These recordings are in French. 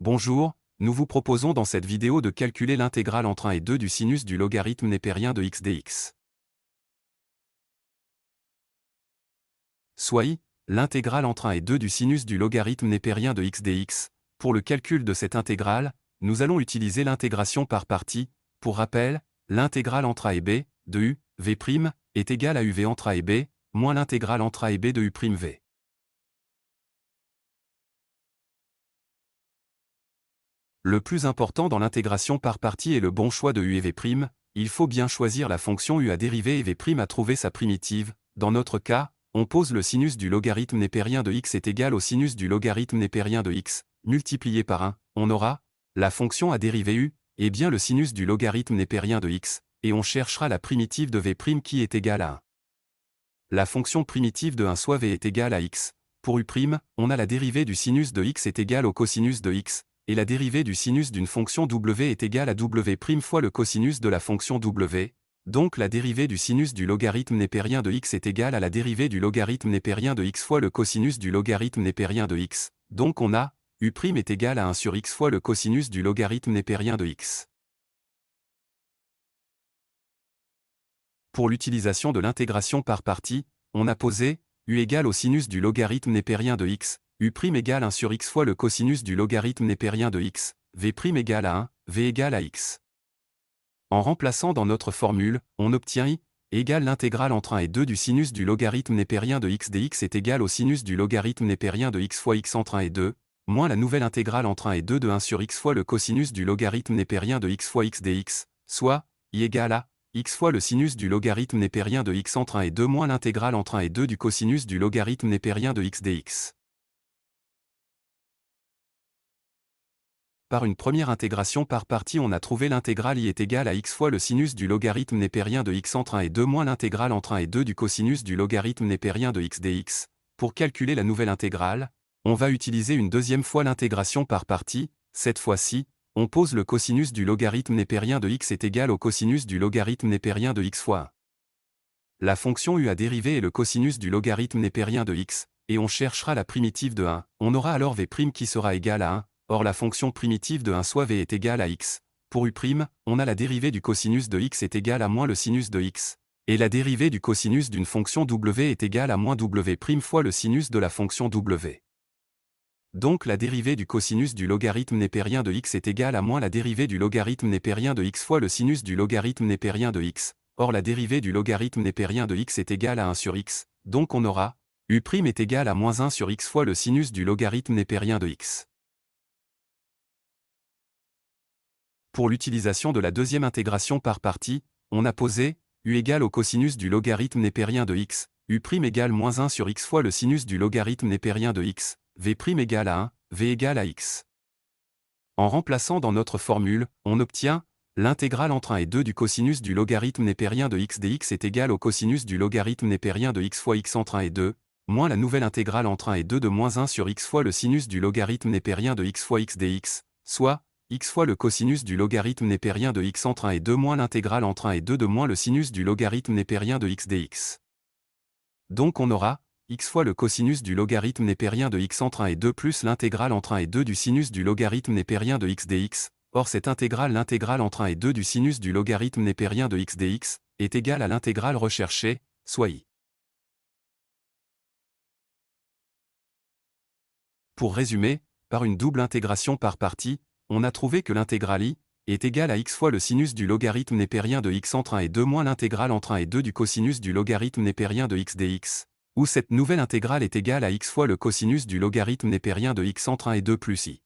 Bonjour, nous vous proposons dans cette vidéo de calculer l'intégrale entre 1 et 2 du sinus du logarithme népérien de x dx. Soit I, l'intégrale entre 1 et 2 du sinus du logarithme népérien de x dx. Pour le calcul de cette intégrale, nous allons utiliser l'intégration par partie. Pour rappel, l'intégrale entre a et b, de u, v', est égale à uv entre a et b, moins l'intégrale entre a et b de u'v. Le plus important dans l'intégration par partie est le bon choix de u et v'. Il faut bien choisir la fonction u à dériver et v' à trouver sa primitive. Dans notre cas, on pose le sinus du logarithme népérien de x est égal au sinus du logarithme népérien de x, multiplié par 1. On aura la fonction à dériver u, et bien le sinus du logarithme népérien de x, et on cherchera la primitive de v' qui est égale à 1. La fonction primitive de 1 soit v est égale à x. Pour u', on a la dérivée du sinus de x est égale au cosinus de x, et la dérivée du sinus d'une fonction w est égale à w' fois le cosinus de la fonction w. Donc la dérivée du sinus du logarithme népérien de x est égale à la dérivée du logarithme népérien de x fois le cosinus du logarithme népérien de x. Donc on a u' est égal à 1 sur x fois le cosinus du logarithme népérien de x. Pour l'utilisation de l'intégration par partie, on a posé u égale au sinus du logarithme népérien de x, u' égale 1 sur x fois le cosinus du logarithme népérien de x, v' égale à 1, v égale à x. En remplaçant dans notre formule, on obtient i égale l'intégrale entre 1 et 2 du sinus du logarithme népérien de x dx est égal au sinus du logarithme népérien de x fois x entre 1 et 2, moins la nouvelle intégrale entre 1 et 2 de 1 sur x fois le cosinus du logarithme népérien de x fois x dx, soit i égale à x fois le sinus du logarithme népérien de x entre 1 et 2 moins l'intégrale entre 1 et 2 du cosinus du logarithme népérien de x dx. Par une première intégration par partie on a trouvé l'intégrale i est égale à x fois le sinus du logarithme népérien de x entre 1 et 2 moins l'intégrale entre 1 et 2 du cosinus du logarithme népérien de x dx. Pour calculer la nouvelle intégrale, on va utiliser une deuxième fois l'intégration par partie. Cette fois-ci, on pose le cosinus du logarithme népérien de x est égal au cosinus du logarithme népérien de x fois 1. La fonction u à dériver est le cosinus du logarithme népérien de x, et on cherchera la primitive de 1. On aura alors v' qui sera égal à 1. Or la fonction primitive de 1 soit v est égale à x. Pour u', on a la dérivée du cosinus de x est égale à moins le sinus de x. Et la dérivée du cosinus d'une fonction w est égale à moins w' fois le sinus de la fonction w. Donc la dérivée du cosinus du logarithme népérien de x est égale à moins la dérivée du logarithme népérien de x fois le sinus du logarithme népérien de x. Or la dérivée du logarithme népérien de x est égale à 1 sur x. Donc on aura u' est égal à moins 1 sur x fois le sinus du logarithme népérien de x. Pour l'utilisation de la deuxième intégration par partie, on a posé u égale au cosinus du logarithme népérien de x, u' égale moins 1 sur x fois le sinus du logarithme népérien de x, v' égale à 1, v égale à x. En remplaçant dans notre formule, on obtient l'intégrale entre 1 et 2 du cosinus du logarithme népérien de x dx est égale au cosinus du logarithme népérien de x fois x entre 1 et 2, moins la nouvelle intégrale entre 1 et 2 de moins 1 sur x fois le sinus du logarithme népérien de x fois x dx, soit x fois le cosinus du logarithme népérien de x entre 1 et 2 moins l'intégrale entre 1 et 2 de moins le sinus du logarithme népérien de x dx. Donc on aura x fois le cosinus du logarithme népérien de x entre 1 et 2 plus l'intégrale entre 1 et 2 du sinus du logarithme népérien de x dx. Or cette intégrale l'intégrale entre 1 et 2 du sinus du logarithme népérien de x dx est égale à l'intégrale recherchée, soit i. Pour résumer, par une double intégration par partie, on a trouvé que l'intégrale i est égale à x fois le sinus du logarithme népérien de x entre 1 et 2 moins l'intégrale entre 1 et 2 du cosinus du logarithme népérien de x dx, où cette nouvelle intégrale est égale à x fois le cosinus du logarithme népérien de x entre 1 et 2 plus i.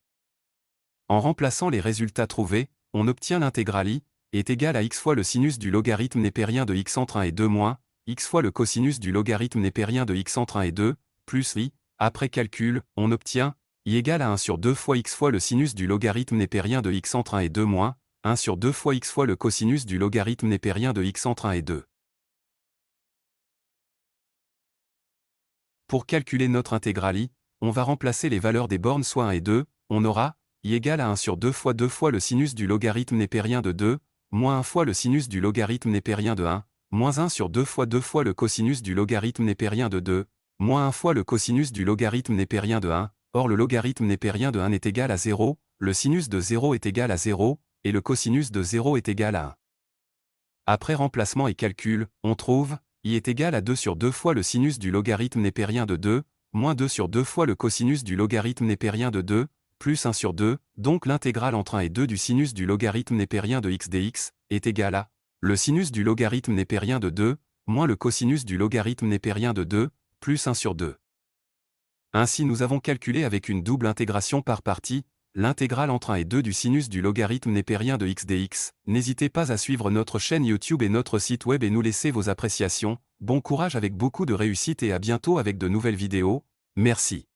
En remplaçant les résultats trouvés, on obtient l'intégrale i est égale à x fois le sinus du logarithme népérien de x entre 1 et 2 moins x fois le cosinus du logarithme népérien de x entre 1 et 2 plus i. Après calcul, on obtient i égale à 1 sur 2 fois x fois le sinus du logarithme népérien de x entre 1 et 2 moins 1 sur 2 fois x fois le cosinus du logarithme népérien de x entre 1 et 2. Pour calculer notre intégrale i, on va remplacer les valeurs des bornes soit 1 et 2, on aura i égale à 1 sur 2 fois le sinus du logarithme népérien de 2, moins 1 fois le sinus du logarithme népérien de 1, moins 1 sur 2 fois le cosinus du logarithme népérien de 2, moins 1 fois le cosinus du logarithme népérien de 1. Or le logarithme népérien de 1 est égal à 0, le sinus de 0 est égal à 0, et le cosinus de 0 est égal à 1. Après remplacement et calcul, on trouve I est égal à 2 sur 2 fois le sinus du logarithme népérien de 2, moins 2 sur 2 fois le cosinus du logarithme népérien de 2, plus 1 sur 2, donc l'intégrale entre 1 et 2 du sinus du logarithme népérien de x dx, est égal à le sinus du logarithme népérien de 2, moins le cosinus du logarithme népérien de 2, plus 1 sur 2. Ainsi nous avons calculé avec une double intégration par partie, l'intégrale entre 1 et 2 du sinus du logarithme népérien de x dx. N'hésitez pas à suivre notre chaîne YouTube et notre site web et nous laisser vos appréciations. Bon courage avec beaucoup de réussite et à bientôt avec de nouvelles vidéos. Merci.